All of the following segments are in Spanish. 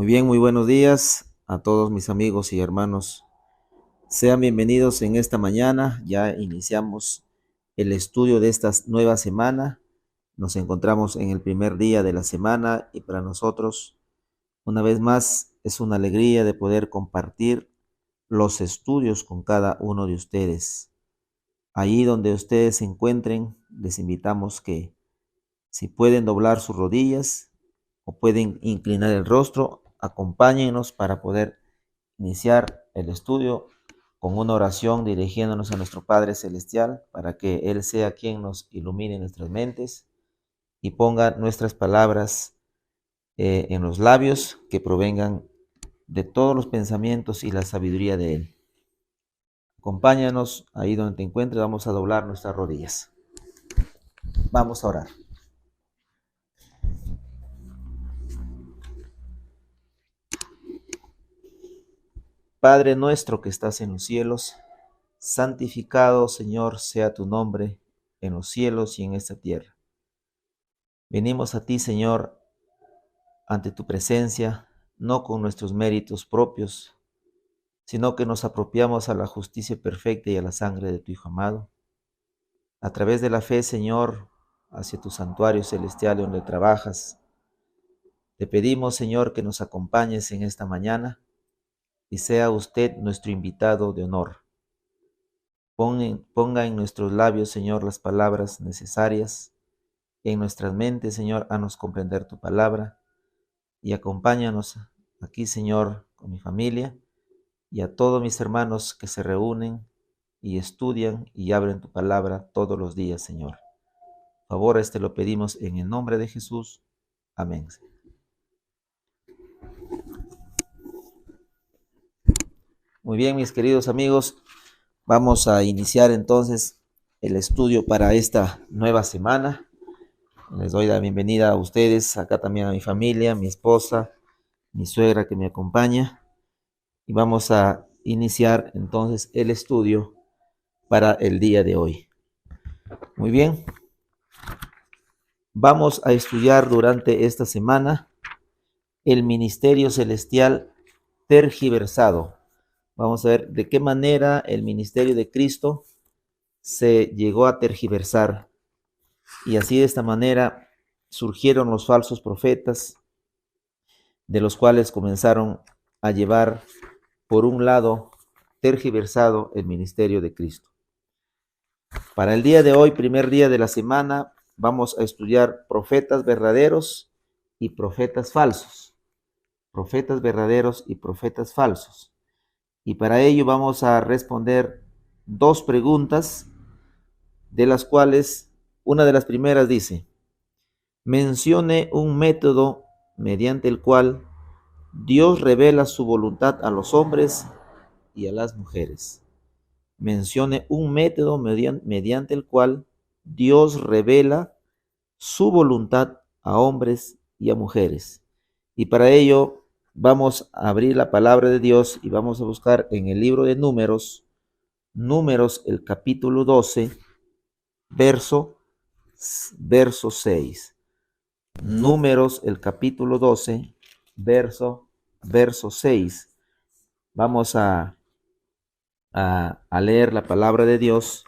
Muy bien, muy buenos días a todos mis amigos y hermanos. Sean bienvenidos en esta mañana. Ya iniciamos el estudio de esta nueva semana. Nos encontramos en el primer día de la semana y para nosotros, una vez más, es una alegría de poder compartir los estudios con cada uno de ustedes. Allí donde ustedes se encuentren, les invitamos que si pueden doblar sus rodillas o pueden inclinar el rostro, acompáñenos para poder iniciar el estudio con una oración dirigiéndonos a nuestro Padre Celestial para que Él sea quien nos ilumine nuestras mentes y ponga nuestras palabras en los labios que provengan de todos los pensamientos y la sabiduría de Él. Acompáñanos ahí donde te encuentres, vamos a doblar nuestras rodillas. Vamos a orar. Padre nuestro que estás en los cielos, santificado, Señor, sea tu nombre en los cielos y en esta tierra. Venimos a ti, Señor, ante tu presencia, no con nuestros méritos propios, sino que nos apropiamos a la justicia perfecta y a la sangre de tu Hijo amado. A través de la fe, Señor, hacia tu santuario celestial donde trabajas, te pedimos, Señor, que nos acompañes en esta mañana y sea usted nuestro invitado de honor. Ponga en nuestros labios, Señor, las palabras necesarias, en nuestras mentes, Señor, haznos comprender tu palabra y acompáñanos aquí, Señor, con mi familia y a todos mis hermanos que se reúnen y estudian y abren tu palabra todos los días, Señor. Por favor, lo pedimos en el nombre de Jesús. Amén. Muy bien, mis queridos amigos, vamos a iniciar entonces el estudio para esta nueva semana. Les doy la bienvenida a ustedes, acá también a mi familia, mi esposa, mi suegra que me acompaña. Y vamos a iniciar entonces el estudio para el día de hoy. Muy bien, vamos a estudiar durante esta semana el ministerio celestial tergiversado. Vamos a ver de qué manera el ministerio de Cristo se llegó a tergiversar. Y así de esta manera surgieron los falsos profetas, de los cuales comenzaron a llevar, por un lado, tergiversado el ministerio de Cristo. Para el día de hoy, primer día de la semana, vamos a estudiar profetas verdaderos y profetas falsos. Profetas verdaderos y profetas falsos. Y para ello vamos a responder dos preguntas, de las cuales una de las primeras dice: mencione un método mediante el cual Dios revela su voluntad a los hombres y a las mujeres. Mencione un método mediante el cual Dios revela su voluntad a hombres y a mujeres. Y para ello vamos a abrir la palabra de Dios y vamos a buscar en el libro de Números, el capítulo 12, verso 6. Números, el capítulo 12, verso 6. Vamos a leer la palabra de Dios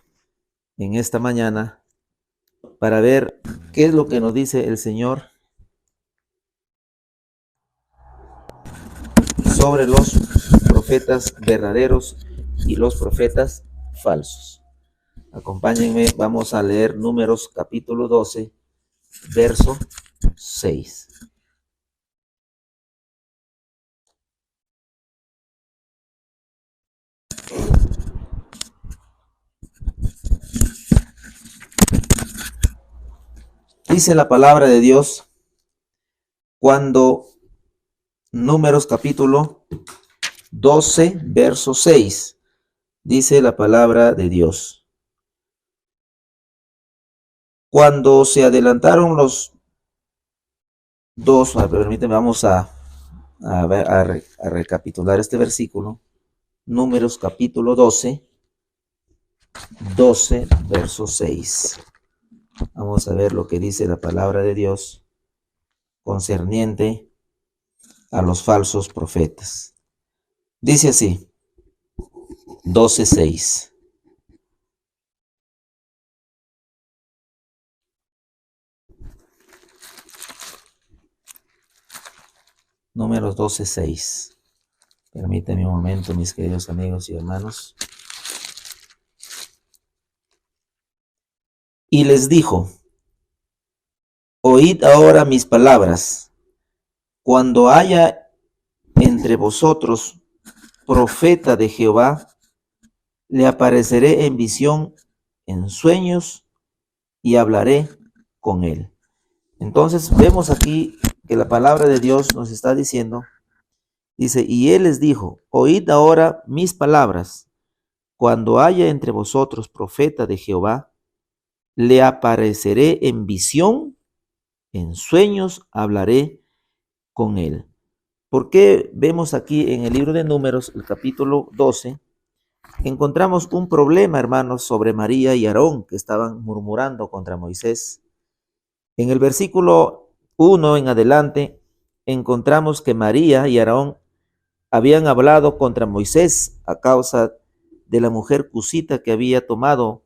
en esta mañana para ver qué es lo que nos dice el Señor sobre los profetas verdaderos y los profetas falsos. Acompáñenme, vamos a leer Números capítulo 12, verso 6. Dice la palabra de Dios cuando Números capítulo 12, verso 6. Dice la palabra de Dios: cuando se adelantaron los dos, permíteme, vamos a recapitular este versículo. Números capítulo 12, verso 6. Vamos a ver lo que dice la palabra de Dios concerniente a los falsos profetas. Dice así, 12:6. Números 12:6. Permítanme un momento, mis queridos amigos y hermanos. Y les dijo, oíd ahora mis palabras. Cuando haya entre vosotros profeta de Jehová, le apareceré en visión, en sueños, y hablaré con él. Entonces vemos aquí que la palabra de Dios nos está diciendo, dice, y él les dijo, oíd ahora mis palabras. Cuando haya entre vosotros profeta de Jehová, le apareceré en visión, en sueños hablaré con él. ¿Por qué vemos aquí en el libro de Números, el capítulo 12, encontramos un problema, hermanos, sobre María y Aarón, que estaban murmurando contra Moisés? En el versículo 1 en adelante, encontramos que María y Aarón habían hablado contra Moisés a causa de la mujer cusita que había tomado,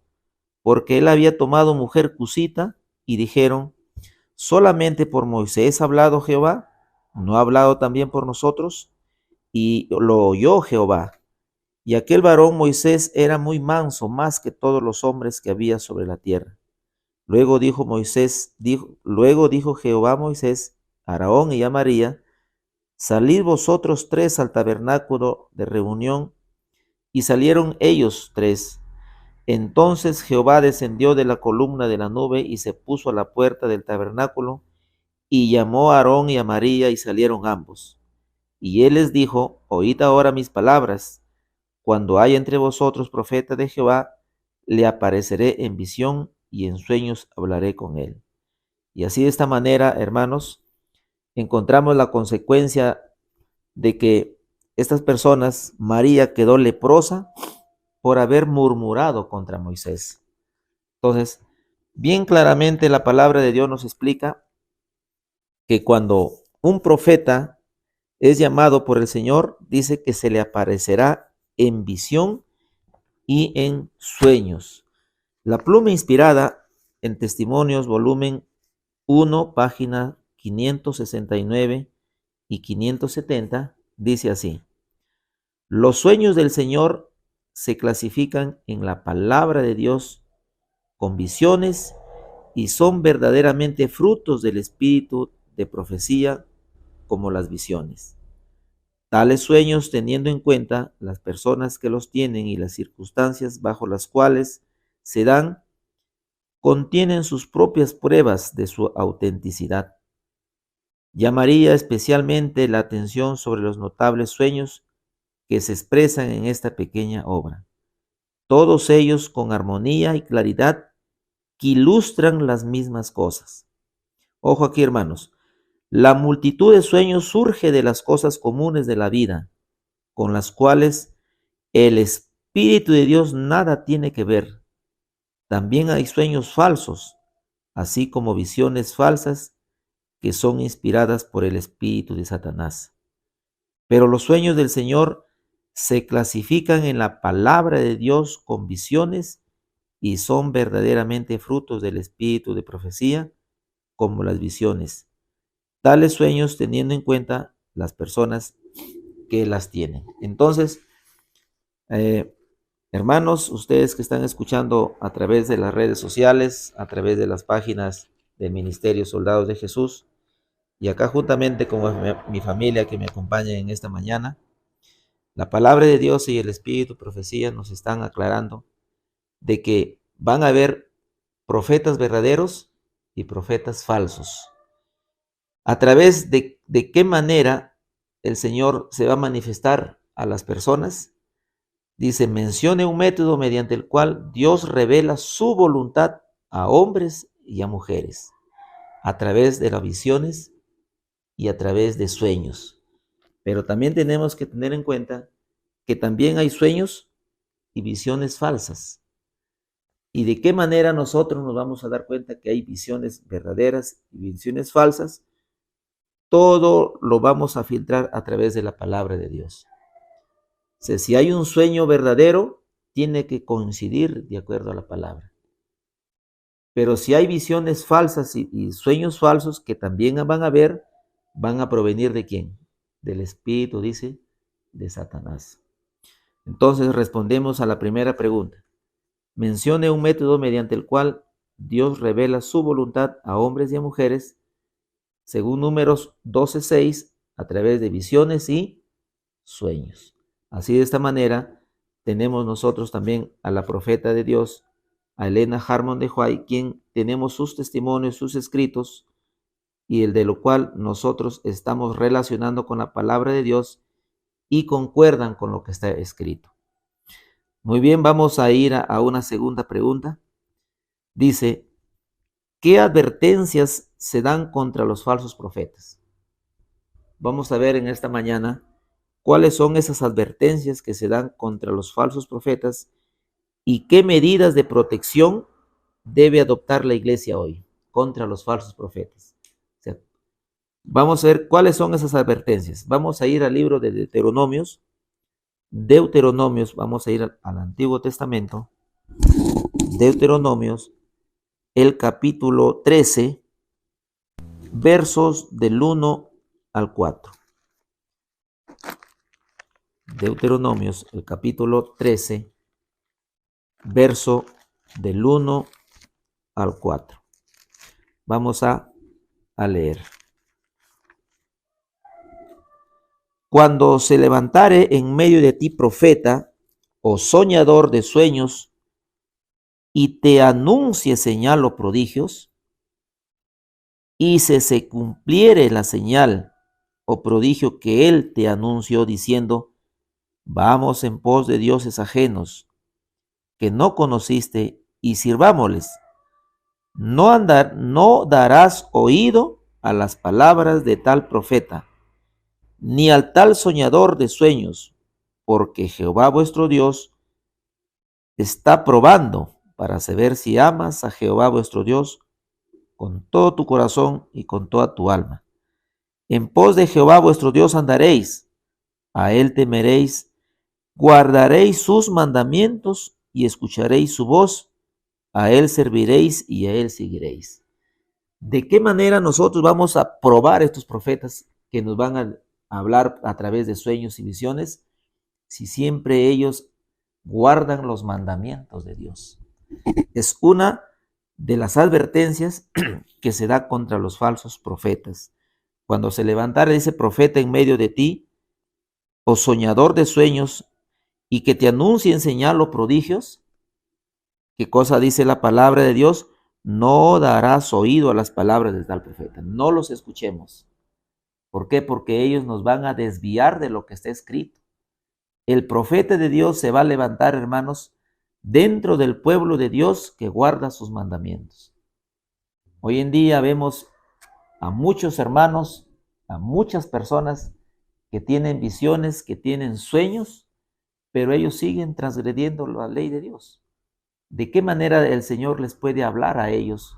porque él había tomado mujer cusita, y dijeron, solamente por Moisés ha hablado Jehová, ¿no ha hablado también por nosotros? Y lo oyó Jehová. Y aquel varón Moisés era muy manso, más que todos los hombres que había sobre la tierra. Luego dijo Jehová a Moisés, a Aarón y a María, salid vosotros tres al tabernáculo de reunión. Y salieron ellos tres. Entonces Jehová descendió de la columna de la nube y se puso a la puerta del tabernáculo, y llamó a Aarón y a María, y salieron ambos. Y él les dijo, oíd ahora mis palabras. Cuando haya entre vosotros profeta de Jehová, le apareceré en visión, y en sueños hablaré con él. Y así de esta manera, hermanos, encontramos la consecuencia de que estas personas, María quedó leprosa por haber murmurado contra Moisés. Entonces, bien claramente la palabra de Dios nos explica que cuando un profeta es llamado por el Señor, dice que se le aparecerá en visión y en sueños. La pluma inspirada en Testimonios, volumen 1, página 569 y 570, dice así: los sueños del Señor se clasifican en la palabra de Dios con visiones y son verdaderamente frutos del espíritu de profecía como las visiones. Tales sueños, teniendo en cuenta las personas que los tienen y las circunstancias bajo las cuales se dan, contienen sus propias pruebas de su autenticidad. Llamaría especialmente la atención sobre los notables sueños que se expresan en esta pequeña obra, todos ellos con armonía y claridad que ilustran las mismas cosas. Ojo aquí, hermanos, la multitud de sueños surge de las cosas comunes de la vida, con las cuales el Espíritu de Dios nada tiene que ver. También hay sueños falsos, así como visiones falsas que son inspiradas por el espíritu de Satanás. Pero los sueños del Señor se clasifican en la palabra de Dios con visiones y son verdaderamente frutos del espíritu de profecía, como las visiones. Tales sueños teniendo en cuenta las personas que las tienen. Entonces, hermanos, ustedes que están escuchando a través de las redes sociales, a través de las páginas del Ministerio Soldados de Jesús, y acá juntamente con mi familia que me acompaña en esta mañana, la palabra de Dios y el Espíritu Profecía nos están aclarando de que van a haber profetas verdaderos y profetas falsos. ¿A través de qué manera el Señor se va a manifestar a las personas? Dice, mencione un método mediante el cual Dios revela su voluntad a hombres y a mujeres, a través de las visiones y a través de sueños. Pero también tenemos que tener en cuenta que también hay sueños y visiones falsas. ¿Y de qué manera nosotros nos vamos a dar cuenta que hay visiones verdaderas y visiones falsas? todo lo vamos a filtrar a través de la palabra de Dios. O sea, si hay un sueño verdadero, tiene que coincidir de acuerdo a la palabra. Pero si hay visiones falsas y sueños falsos que también van a haber, van a provenir ¿de quién? Del espíritu, dice, de Satanás. Entonces respondemos a la primera pregunta. Mencione un método mediante el cual Dios revela su voluntad a hombres y a mujeres, según Números 12:6, a través de visiones y sueños. Así, de esta manera, tenemos nosotros también a la profeta de Dios, a Elena Harmon de Huay, quien tenemos sus testimonios, sus escritos, y el de lo cual nosotros estamos relacionando con la palabra de Dios y concuerdan con lo que está escrito. Muy bien, vamos a ir a una segunda pregunta. Dice, ¿qué advertencias se dan contra los falsos profetas? Vamos a ver en esta mañana cuáles son esas advertencias que se dan contra los falsos profetas y qué medidas de protección debe adoptar la iglesia hoy contra los falsos profetas. O sea, vamos a ver cuáles son esas advertencias. Vamos a ir al libro de Deuteronomios. Vamos a ir al Antiguo Testamento. Deuteronomios, el capítulo 13, versos del 1 al 4. Deuteronomios, el capítulo 13, verso del 1 al 4. Vamos a leer. Cuando se levantare en medio de ti profeta o soñador de sueños y te anuncie señal o prodigios, y se cumpliere la señal o prodigio que él te anunció diciendo, vamos en pos de dioses ajenos que no conociste y sirvámosles. No darás oído a las palabras de tal profeta, ni al tal soñador de sueños, porque Jehová vuestro Dios está probando para saber si amas a Jehová vuestro Dios con todo tu corazón y con toda tu alma. En pos de Jehová vuestro Dios andaréis, a él temeréis, guardaréis sus mandamientos y escucharéis su voz, a él serviréis y a él seguiréis. ¿De qué manera nosotros vamos a probar estos profetas que nos van a hablar a través de sueños y visiones? Si siempre ellos guardan los mandamientos de Dios. Es una de las advertencias que se da contra los falsos profetas. Cuando se levantare ese profeta en medio de ti, o soñador de sueños, y que te anuncien señal o prodigios, ¿qué cosa dice la palabra de Dios? No darás oído a las palabras de tal profeta. No los escuchemos. ¿Por qué? Porque ellos nos van a desviar de lo que está escrito. El profeta de Dios se va a levantar, hermanos, dentro del pueblo de Dios que guarda sus mandamientos. Hoy en día vemos a muchos hermanos, a muchas personas que tienen visiones, que tienen sueños, pero ellos siguen transgrediendo la ley de Dios. ¿De qué manera el Señor les puede hablar a ellos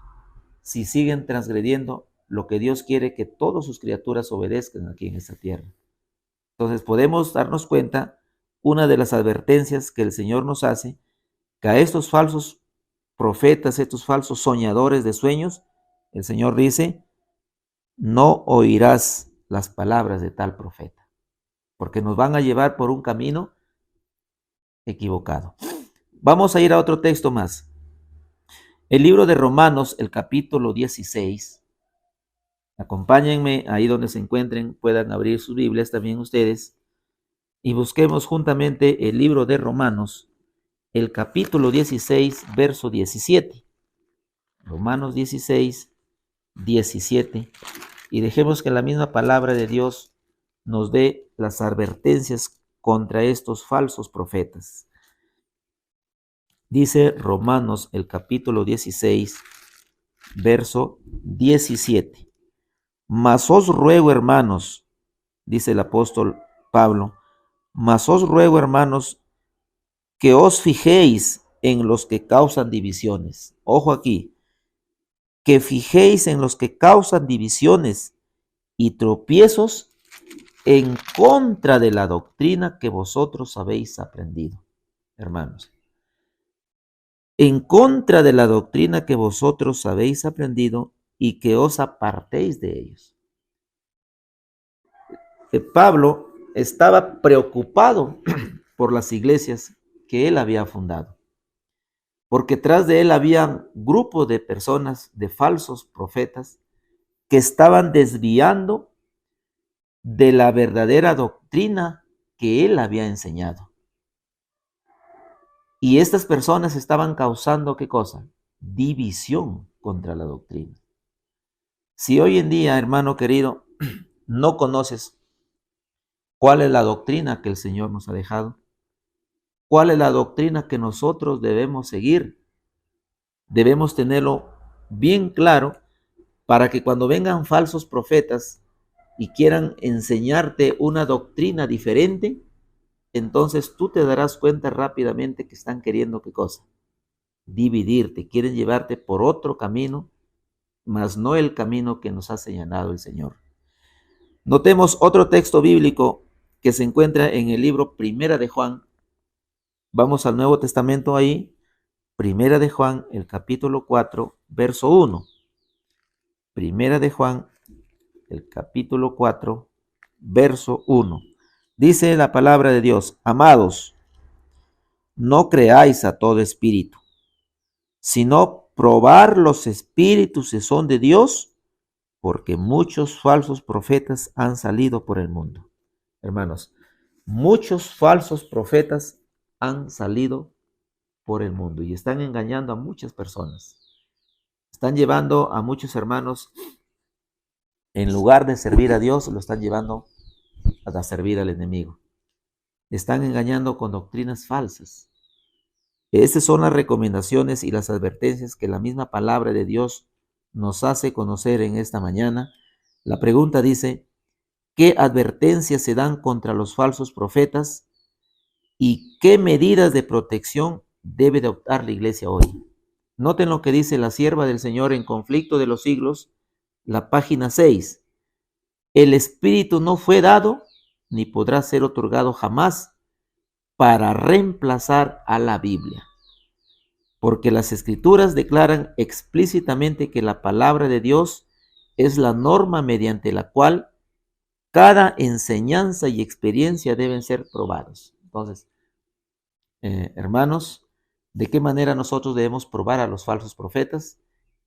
si siguen transgrediendo lo que Dios quiere que todas sus criaturas obedezcan aquí en esta tierra? Entonces podemos darnos cuenta, una de las advertencias que el Señor nos hace, que a estos falsos profetas, estos falsos soñadores de sueños, el Señor dice, no oirás las palabras de tal profeta, porque nos van a llevar por un camino equivocado. Vamos a ir a otro texto más. El libro de Romanos, el capítulo 16. Acompáñenme ahí donde se encuentren, puedan abrir sus Biblias también ustedes, y busquemos juntamente el libro de Romanos, el capítulo 16, verso 17. Romanos 16, 17. Y dejemos que la misma palabra de Dios nos dé las advertencias contra estos falsos profetas. Dice Romanos, el capítulo 16, verso 17. Mas os ruego, hermanos, dice el apóstol Pablo, mas os ruego, hermanos, que os fijéis en los que causan divisiones. Ojo aquí, que fijéis en los que causan divisiones y tropiezos en contra de la doctrina que vosotros habéis aprendido. Hermanos, en contra de la doctrina que vosotros habéis aprendido y que os apartéis de ellos. Pablo estaba preocupado por las iglesias que él había fundado, porque tras de él había grupos de personas, de falsos profetas, que estaban desviando de la verdadera doctrina que él había enseñado. Y estas personas estaban causando, ¿qué cosa? División contra la doctrina. Si hoy en día, hermano querido, no conoces cuál es la doctrina que el Señor nos ha dejado, cuál es la doctrina que nosotros debemos seguir, debemos tenerlo bien claro para que cuando vengan falsos profetas y quieran enseñarte una doctrina diferente, entonces tú te darás cuenta rápidamente que están queriendo, ¿qué cosa? Dividirte, quieren llevarte por otro camino, mas no el camino que nos ha señalado el Señor. Notemos otro texto bíblico que se encuentra en el libro Primera de Juan. Vamos al Nuevo Testamento ahí, Primera de Juan, el capítulo 4, verso 1. Primera de Juan, el capítulo 4, verso 1. Dice la palabra de Dios: amados, no creáis a todo espíritu, sino probar los espíritus si son de Dios, porque muchos falsos profetas han salido por el mundo. Hermanos, muchos falsos profetas han salido por el mundo y están engañando a muchas personas. Están llevando a muchos hermanos, en lugar de servir a Dios, lo están llevando a servir al enemigo. Están engañando con doctrinas falsas. Estas son las recomendaciones y las advertencias que la misma palabra de Dios nos hace conocer en esta mañana. La pregunta dice: ¿qué advertencias se dan contra los falsos profetas y qué medidas de protección debe adoptar la iglesia hoy? Noten lo que dice la sierva del Señor en Conflicto de los Siglos, la página 6. El Espíritu no fue dado ni podrá ser otorgado jamás para reemplazar a la Biblia, porque las Escrituras declaran explícitamente que la palabra de Dios es la norma mediante la cual cada enseñanza y experiencia deben ser probados. Entonces, hermanos, ¿de qué manera nosotros debemos probar a los falsos profetas?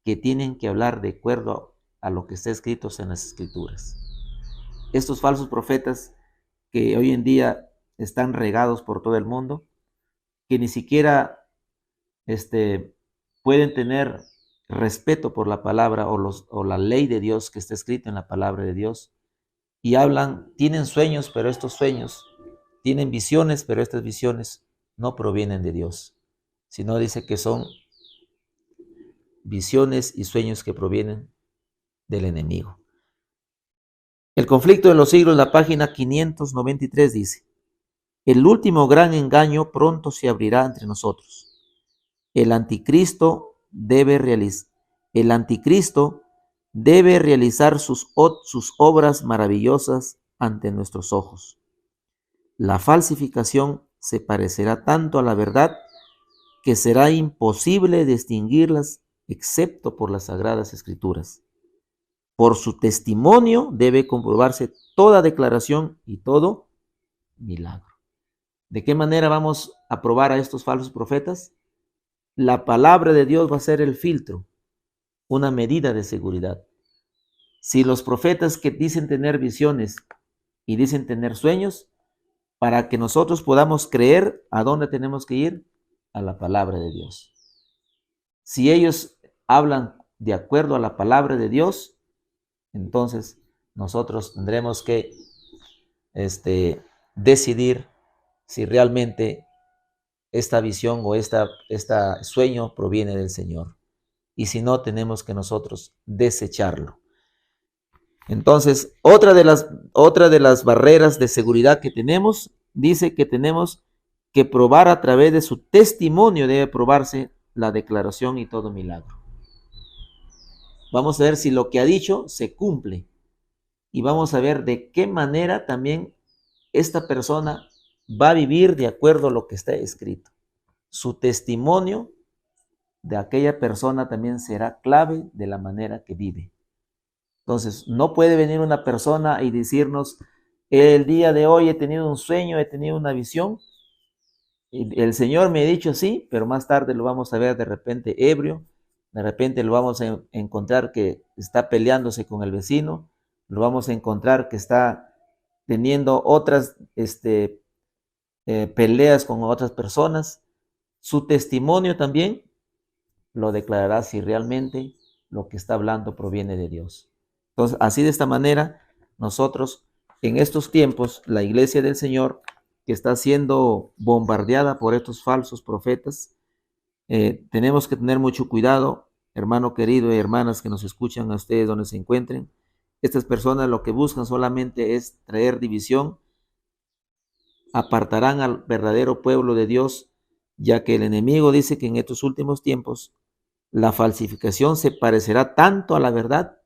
Que tienen que hablar de acuerdo a lo que está escrito en las Escrituras. Estos falsos profetas que hoy en día están regados por todo el mundo, que ni siquiera pueden tener respeto por la palabra o la ley de Dios que está escrita en la palabra de Dios, y hablan, tienen sueños, pero estos sueños, tienen visiones, pero estas visiones no provienen de Dios, sino dice que son visiones y sueños que provienen del enemigo. El Conflicto de los Siglos, la página 593 dice: el último gran engaño pronto se abrirá entre nosotros. El anticristo debe realizar sus obras maravillosas ante nuestros ojos. La falsificación se parecerá tanto a la verdad que será imposible distinguirlas excepto por las Sagradas Escrituras. Por su testimonio debe comprobarse toda declaración y todo milagro. ¿De qué manera vamos a probar a estos falsos profetas? La palabra de Dios va a ser el filtro, una medida de seguridad. Si los profetas que dicen tener visiones y dicen tener sueños, para que nosotros podamos creer, ¿a dónde tenemos que ir? A la palabra de Dios. Si ellos hablan de acuerdo a la palabra de Dios, entonces nosotros tendremos que decidir si realmente esta visión o este sueño proviene del Señor. Y si no, tenemos que nosotros desecharlo. Entonces, otra de las barreras de seguridad que tenemos, dice que tenemos que probar a través de su testimonio, debe probarse la declaración y todo milagro. Vamos a ver si lo que ha dicho se cumple. y vamos a ver de qué manera también esta persona va a vivir de acuerdo a lo que está escrito. Su testimonio de aquella persona también será clave de la manera que vive. Entonces, no puede venir una persona y decirnos, el día de hoy he tenido un sueño, he tenido una visión, y el Señor me ha dicho así, pero más tarde lo vamos a ver de repente ebrio, de repente lo vamos a encontrar que está peleándose con el vecino, lo vamos a encontrar que está teniendo otras peleas con otras personas. Su testimonio también lo declarará si realmente lo que está hablando proviene de Dios. Entonces, así de esta manera, nosotros en estos tiempos, la iglesia del Señor, que está siendo bombardeada por estos falsos profetas, tenemos que tener mucho cuidado, hermano querido y hermanas que nos escuchan a ustedes donde se encuentren. Estas personas lo que buscan solamente es traer división, apartarán al verdadero pueblo de Dios, ya que el enemigo dice que en estos últimos tiempos la falsificación se parecerá tanto a la verdad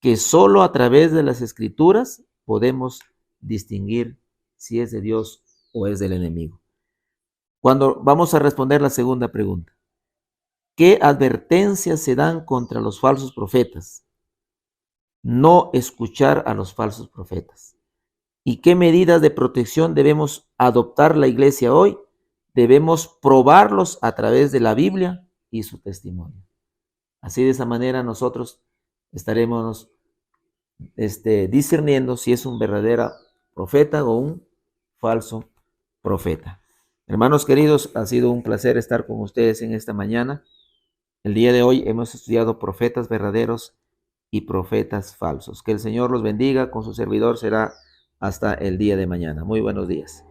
que solo a través de las escrituras podemos distinguir si es de Dios o es del enemigo. Cuando vamos a responder la segunda pregunta, ¿qué advertencias se dan contra los falsos profetas? No escuchar a los falsos profetas. ¿Y qué medidas de protección debemos adoptar la iglesia hoy? Debemos probarlos a través de la Biblia y su testimonio. Así de esa manera nosotros estaremos discerniendo si es un verdadero profeta o un falso profeta. Hermanos queridos, ha sido un placer estar con ustedes en esta mañana. El día de hoy hemos estudiado profetas verdaderos y profetas falsos. Que el Señor los bendiga. Con su servidor será hasta el día de mañana. Muy buenos días.